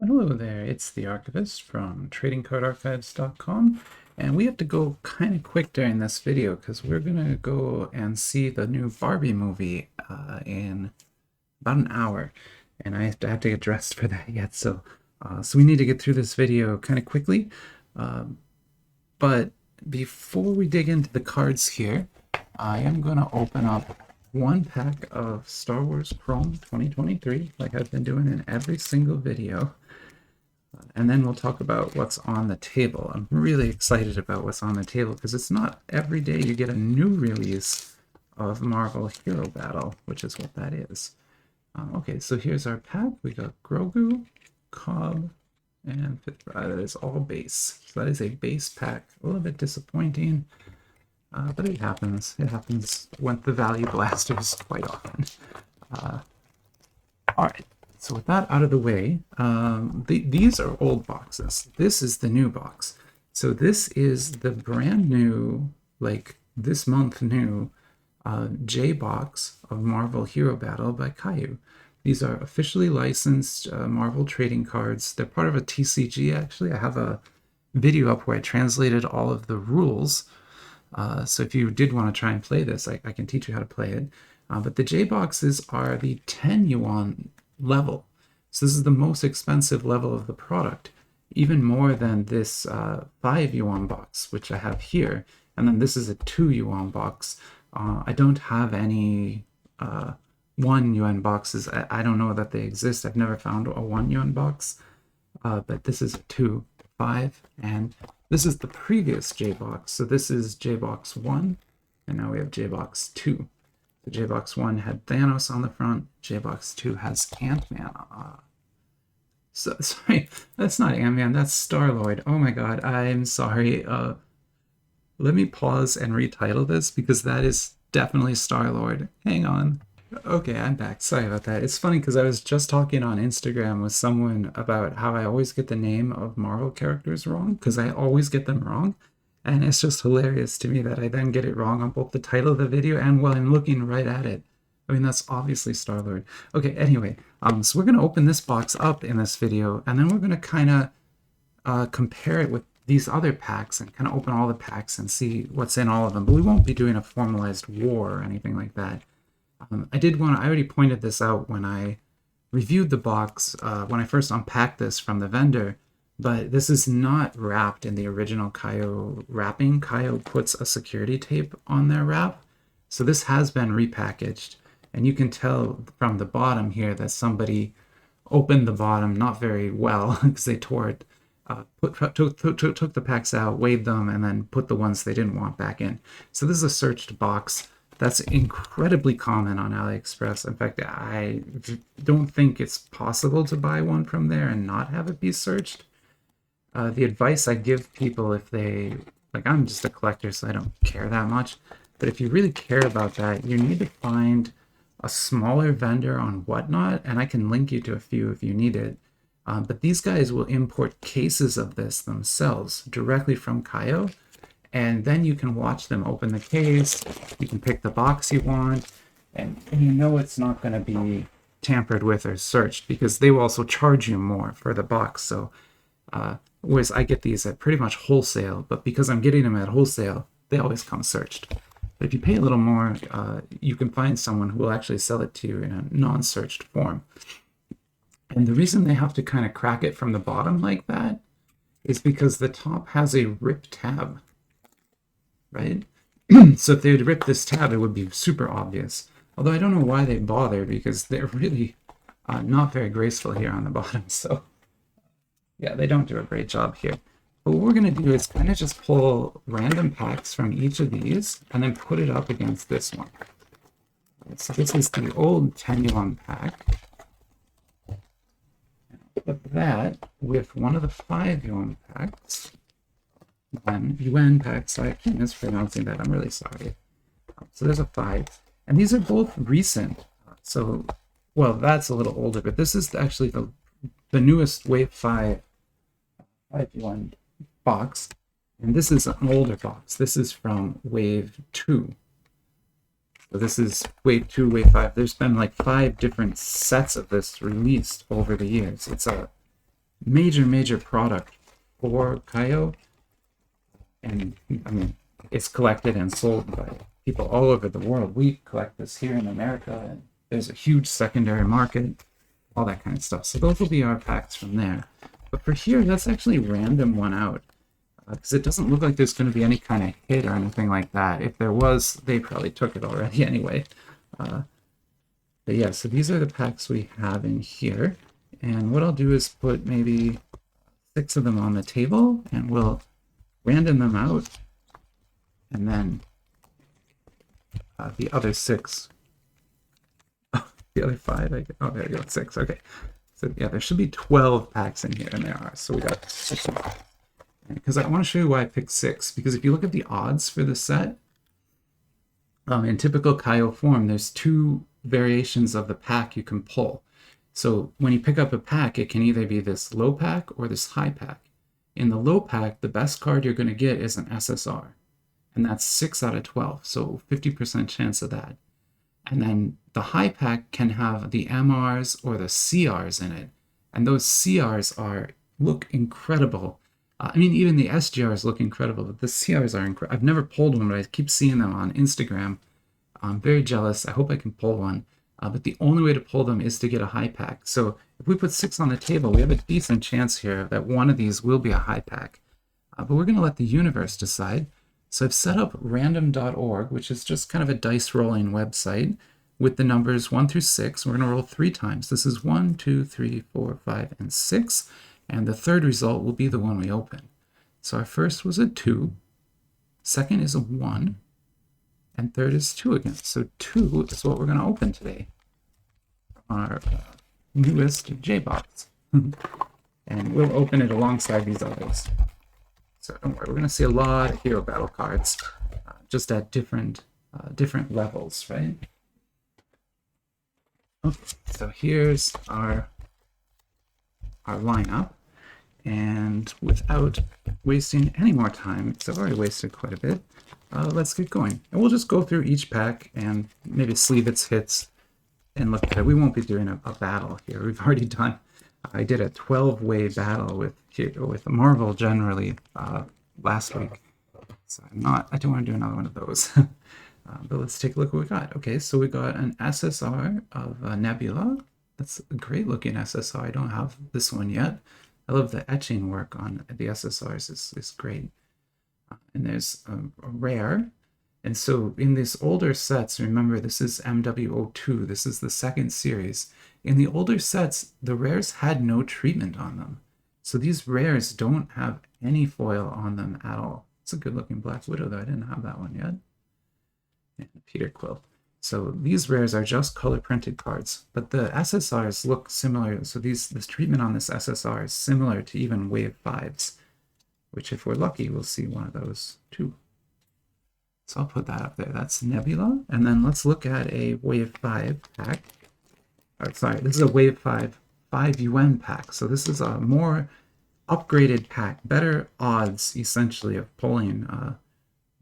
Hello there, it's the Archivist from tradingcardarchives.com, and we have to go kind of quick during this video because we're going to go and see the new Barbie movie in about an hour, and I have to get dressed for that yet, so we need to get through this video kind of quickly. But before we dig into the cards here, I am going to open up one pack of Star Wars Chrome 2023, like I've been doing in every single video. And then we'll talk about what's on the table. I'm really excited about what's on the table because it's not every day you get a new release of Marvel Hero Battle, which is what that is. Okay, so here's our pack. We got Grogu, Cobb, and that is all base. So that is a base pack. A little bit disappointing, but it happens. It happens with the value blasters quite often. All right. So with that out of the way, these are old boxes. This is the new box. So this is the brand new, like this month new, J box of Marvel Hero Battle by Kayou. These are officially licensed Marvel trading cards. They're part of a TCG, actually. I have a video up where I translated all of the rules. So if you did want to try and play this, I can teach you how to play it. But the J boxes are the 10 yuan level. So this is the most expensive level of the product, even more than this 5 yuan box, which I have here. And then this is a 2 yuan box. I don't have any 1 yuan boxes. I don't know that they exist. I've never found a 1 yuan box. But this is a 2, 5, and this is the previous J box. So this is J box 1, and now we have J box 2. So J-Box 1 had Thanos on the front. J-Box 2 has Ant-Man. Sorry, that's not Ant-Man, that's Star-Lord. Oh my god, I'm sorry. Let me pause and retitle this because that is definitely Star-Lord. Hang on. Okay, I'm back. Sorry about that. It's funny because I was just talking on Instagram with someone about how I always get the name of Marvel characters wrong because I always get them wrong. And it's just hilarious to me that I then get it wrong on both the title of the video and while I'm looking right at it. I mean, that's obviously Star-Lord. Okay, anyway, so we're going to open this box up in this video, and then we're going to kind of compare it with these other packs and kind of open all the packs and see what's in all of them. But we won't be doing a formalized war or anything like that. I already pointed this out when I reviewed the box, when I first unpacked this from the vendor. But this is not wrapped in the original Kayou wrapping. Kayou puts a security tape on their wrap. So this has been repackaged. And you can tell from the bottom here that somebody opened the bottom not very well because they tore it, took the packs out, weighed them, and then put the ones they didn't want back in. So this is a searched box. That's incredibly common on AliExpress. In fact, I don't think it's possible to buy one from there and not have it be searched. The advice I give people if they, like I'm just a collector so I don't care that much, but if you really care about that, you need to find a smaller vendor on Whatnot, and I can link you to a few if you need it. But these guys will import cases of this themselves directly from Kayou, and then you can watch them open the case, you can pick the box you want, and you know it's not going to be tampered with or searched because they will also charge you more for the box. So whereas I get these at pretty much wholesale, but because I'm getting them at wholesale, they always come searched. But if you pay a little more, you can find someone who will actually sell it to you in a non-searched form. And the reason they have to kind of crack it from the bottom like that is because the top has a rip tab, right? So if they would rip this tab, it would be super obvious. Although I don't know why they bother because they're really not very graceful here on the bottom. So yeah, they don't do a great job here. But what we're going to do is kind of just pull random packs from each of these and then put it up against this one. So this is the old 10 yuan pack. Put that with one of the 5 yuan packs. Yuan packs, I keep mispronouncing that, I'm really sorry. So there's a 5. And these are both recent. So, well, that's a little older, but this is actually the newest Wave 5 yuan box, and this is an older box. This is from Wave 2. So this is Wave 2, Wave 5. There's been like 5 different sets of this released over the years. It's a major product for Kayou. And I mean, it's collected and sold by people all over the world. We collect this here in America, and there's a huge secondary market, all that kind of stuff. So those will be our packs from there. But for here, let's actually random one out, because it doesn't look like there's going to be any kind of hit or anything like that. If there was, they probably took it already anyway. But yeah, so these are the packs we have in here. And what I'll do is put maybe 6 of them on the table, and we'll random them out. And then the other 6, the other 5, oh, there we go, 6, okay. So yeah, there should be 12 packs in here, and there are. So we got 6 of them. Because I want to show you why I picked 6, because if you look at the odds for the set, in typical Kayou form, there's 2 variations of the pack you can pull. So when you pick up a pack, it can either be this low pack or this high pack. In the low pack, the best card you're going to get is an SSR, and that's 6 out of 12, so 50% chance of that. And then the high pack can have the MRs or the CRs in it, and those CRs look incredible. I mean, even the SGRs look incredible, but the CRs are incredible. I've never pulled one, but I keep seeing them on Instagram. I'm very jealous. I hope I can pull one. But the only way to pull them is to get a high pack. So if we put 6 on the table, we have a decent chance here that one of these will be a high pack. But we're going to let the universe decide. So I've set up random.org, which is just kind of a dice rolling website with the numbers 1 through 6. We're going to roll 3 times. This is 1, 2, 3, 4, 5, and 6. And the third result will be the one we open. So our first was a 2. Second is a 1. And third is 2 again. So 2 is what we're going to open today. Our newest J-Box. And we'll open it alongside these others. So don't worry, we're going to see a lot of Hero Battle cards, just at different levels, right? Okay, so here's our lineup. And without wasting any more time, because I've already wasted quite a bit, let's get going. And we'll just go through each pack and maybe sleeve its hits and look at it. We won't be doing a battle here. We've already done, I did a 12-way battle with Marvel generally last week. So I don't want to do another one of those. But let's take a look what we got. Okay, so we got an SSR of Nebula. That's a great looking SSR. I don't have this one yet. I love the etching work on the SSRs is great. And there's a rare. And so in these older sets, remember this is MW02, this is the second series. In the older sets, the rares had no treatment on them. So these rares don't have any foil on them at all. It's a good looking Black Widow though, I didn't have that one yet. And Peter Quill. So these rares are just color printed cards, but the SSRs look similar. So this treatment on this SSR is similar to even Wave 5s, which if we're lucky, we'll see one of those too. So I'll put that up there. That's Nebula. And then let's look at a Wave 5 pack. Oh, sorry, this is a Wave 5 UN pack. So this is a more upgraded pack, better odds essentially of pulling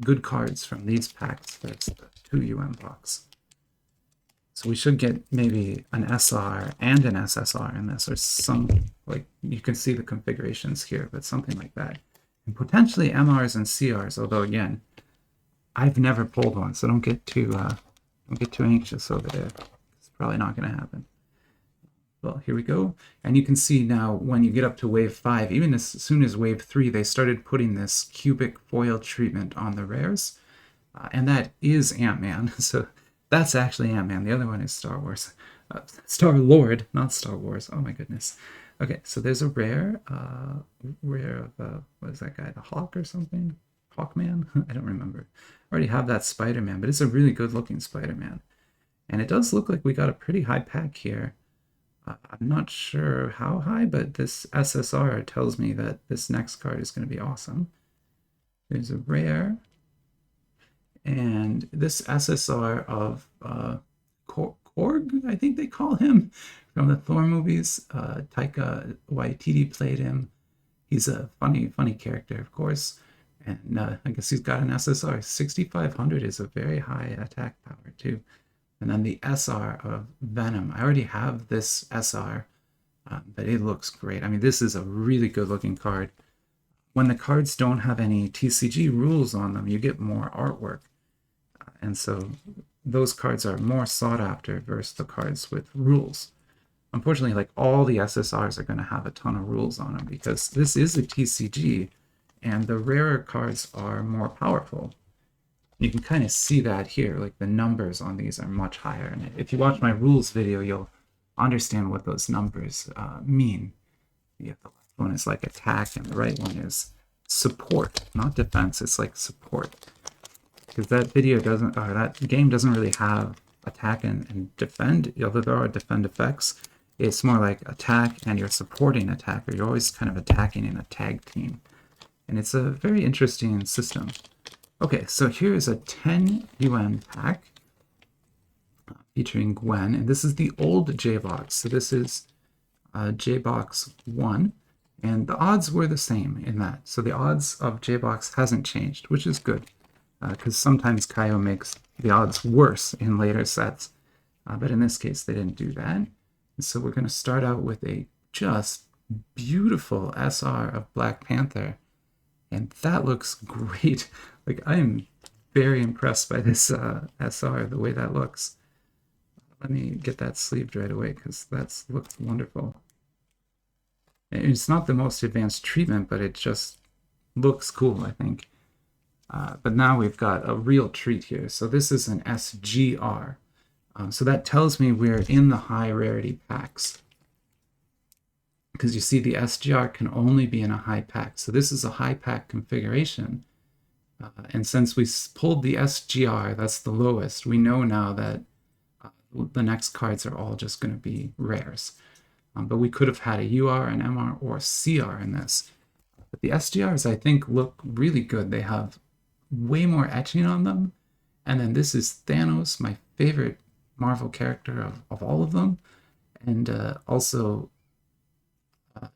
good cards from these packs. That's the 2 UN box. So we should get maybe an SR and an SSR in this, or some, like, you can see the configurations here, but something like that. And potentially MRs and CRs, although again, I've never pulled one, so don't get too anxious over there. It's probably not going to happen. Well, here we go. And you can see now when you get up to Wave 5, even as soon as Wave 3, they started putting this cubic foil treatment on the rares. And that is Ant-Man. So that's actually Ant-Man. The other one is Star Wars. Star-Lord, not Star Wars. Oh my goodness. Okay, so there's a rare of, what is that guy, the Hawk or something? Hawkman? I don't remember. I already have that Spider-Man, but it's a really good looking Spider-Man. And it does look like we got a pretty high pack here. I'm not sure how high, but this SSR tells me that this next card is going to be awesome. There's a rare. And this SSR of Korg, I think they call him, from the Thor movies. Taika Waititi played him. He's a funny character, of course. And I guess he's got an SSR. 6,500 is a very high attack power, too. And then the SR of Venom. I already have this SR but it looks great. I mean, this is a really good looking card. When the cards don't have any TCG rules on them, you get more artwork. And so those cards are more sought after versus the cards with rules. Unfortunately, like all the SSRs are going to have a ton of rules on them because this is a TCG and the rarer cards are more powerful. You can kind of see that here, like the numbers on these are much higher. And if you watch my rules video, you'll understand what those numbers mean. Yeah, the left one is like attack and the right one is support, not defense. It's like support. Because that video doesn't, or that game doesn't really have attack and defend, although there are defend effects. It's more like attack and you're supporting attacker. You're always kind of attacking in a tag team. And it's a very interesting system. Okay, so here's a 10 UN pack featuring Gwen, and this is the old J-Box. So this is J-Box 1, and the odds were the same in that. So the odds of J-Box hasn't changed, which is good, because sometimes Kayou makes the odds worse in later sets. But in this case, they didn't do that. And so we're going to start out with a just beautiful SR of Black Panther. And that looks great. Like, I am very impressed by this SR, the way that looks. Let me get that sleeved right away because that looks wonderful. And it's not the most advanced treatment, but it just looks cool, I think. But now we've got a real treat here. So this is an SGR. So that tells me we're in the high rarity packs. Because you see the SGR can only be in a high pack. So this is a high pack configuration. And since we pulled the SGR, that's the lowest, we know now that the next cards are all just going to be rares. But we could have had a UR, an MR, or a CR in this. But the SGRs, I think, look really good. They have way more etching on them. And then this is Thanos, my favorite Marvel character of all of them. And also...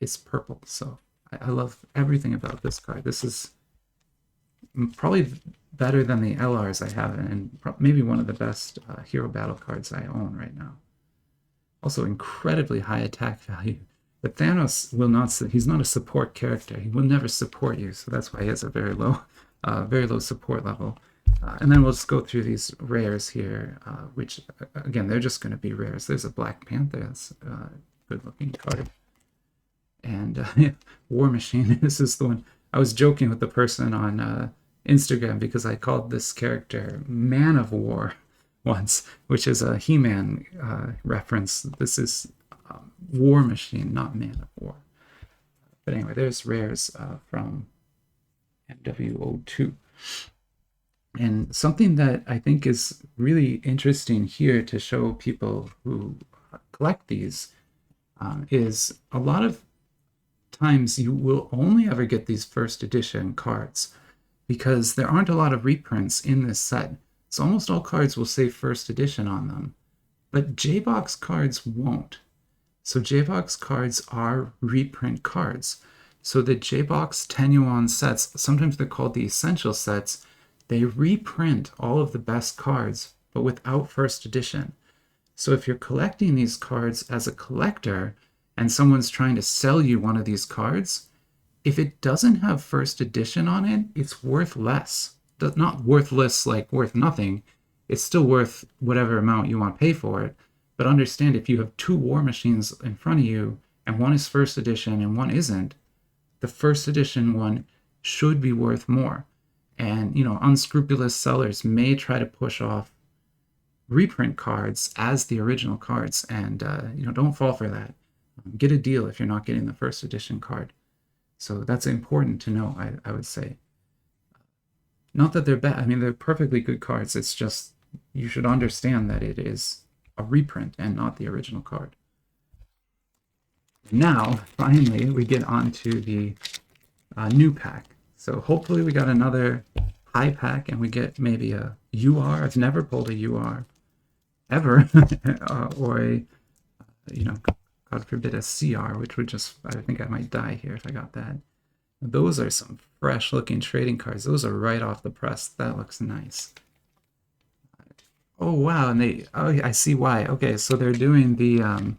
it's purple, so I love everything about this card. This is probably better than the LRs I have, and maybe one of the best hero battle cards I own right now. Also incredibly high attack value. But Thanos will not, he's not a support character. He will never support you, so that's why he has a very low support level. And then we'll just go through these rares here, which, again, they're just going to be rares. There's a Black Panther. That's a good-looking card. And War Machine, this is the one. I was joking with the person on Instagram because I called this character Man of War once, which is a He-Man reference. This is War Machine, not Man of War. But anyway, there's rares from MW02. And something that I think is really interesting here to show people who collect these is a lot of times you will only ever get these first edition cards because there aren't a lot of reprints in this set. So almost all cards will say first edition on them, but J-Box cards won't. So J-Box cards are reprint cards. So the J-Box 10 yuan sets, sometimes they're called the essential sets, they reprint all of the best cards, but without first edition. So if you're collecting these cards as a collector, and someone's trying to sell you one of these cards, if it doesn't have first edition on it, it's worth less. Not worthless, like worth nothing. It's still worth whatever amount you want to pay for it. But understand, if you have two War Machines in front of you, and one is first edition and one isn't, the first edition one should be worth more. And, you know, unscrupulous sellers may try to push off reprint cards as the original cards, and, you know, don't fall for that. Get a deal if you're not getting the first edition card. So that's important to know, I would say. Not that they're bad. I mean, they're perfectly good cards. It's just you should understand that it is a reprint and not the original card. Now, finally, we get on to the new pack. So hopefully we got another high pack and we get maybe a UR. I've never pulled a UR ever. Or a, you know, God forbid, a CR, which would just, I think I might die here if I got that. Those are some fresh looking trading cards. Those are right off the press. That looks nice. Oh, wow. And they, oh, I see why. Okay, so they're doing the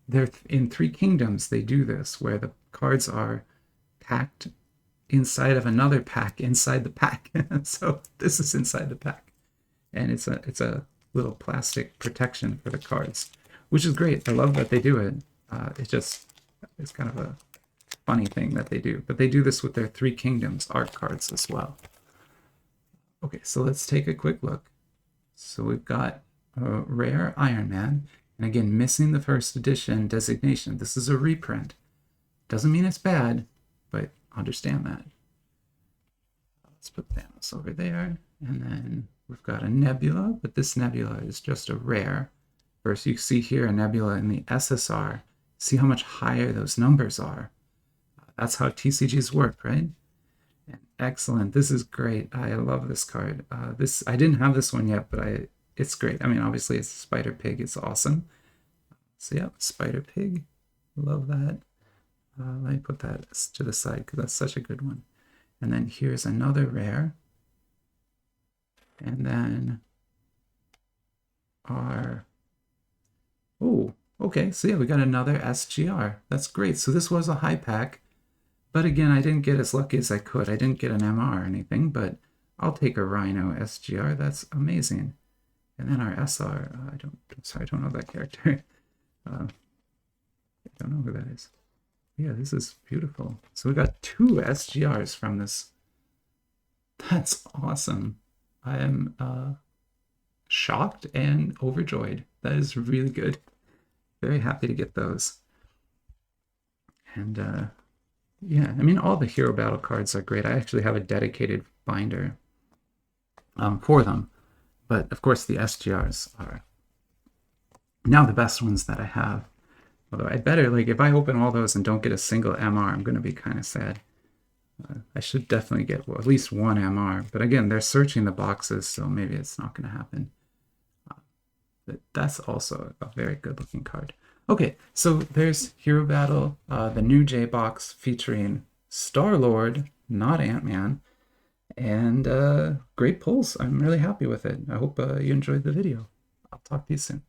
they're in Three Kingdoms. They do this where the cards are packed inside of another pack inside the pack. So this is inside the pack, and it's a little plastic protection for the cards, which is great. I love that they do it. It's kind of a funny thing that they do, but they do this with their Three Kingdoms art cards as well. Okay, so let's take a quick look. So we've got a rare Iron Man, and again, missing the first edition designation. This is a reprint. Doesn't mean it's bad, but understand that. Let's put Thanos over there, and then we've got a Nebula, but this Nebula is just a rare. First, you see here a Nebula in the SSR. See how much higher those numbers are. That's how TCGs work, right? And excellent. This is great. I love this card. I didn't have this one yet, but it's great. I mean, obviously it's Spider Pig. It's awesome. So yeah, Spider Pig. Love that. Let me put that to the side because that's such a good one. And then here's another rare. And then oh, okay. So yeah, we got another SGR. That's great. So this was a high pack. But again, I didn't get as lucky as I could. I didn't get an MR or anything, but I'll take a Rhino SGR. That's amazing. And then our SR, I don't know that character. I don't know who that is. Yeah, this is beautiful. So we got 2 SGRs from this. That's awesome. I am shocked and overjoyed. That is really good. Very happy to get those. And yeah, I mean, all the Hero Battle cards are great. I actually have a dedicated binder for them. But of course, the SGRs are now the best ones that I have. Although I'd better, like, if I open all those and don't get a single MR, I'm going to be kind of sad. I should definitely get at least one MR. But again, they're searching the boxes, so maybe it's not going to happen. But that's also a very good looking card. Okay, so there's Hero Battle, the new J box featuring Star-Lord, not Ant-Man, and great pulls. I'm really happy with it. I hope you enjoyed the video. I'll talk to you soon.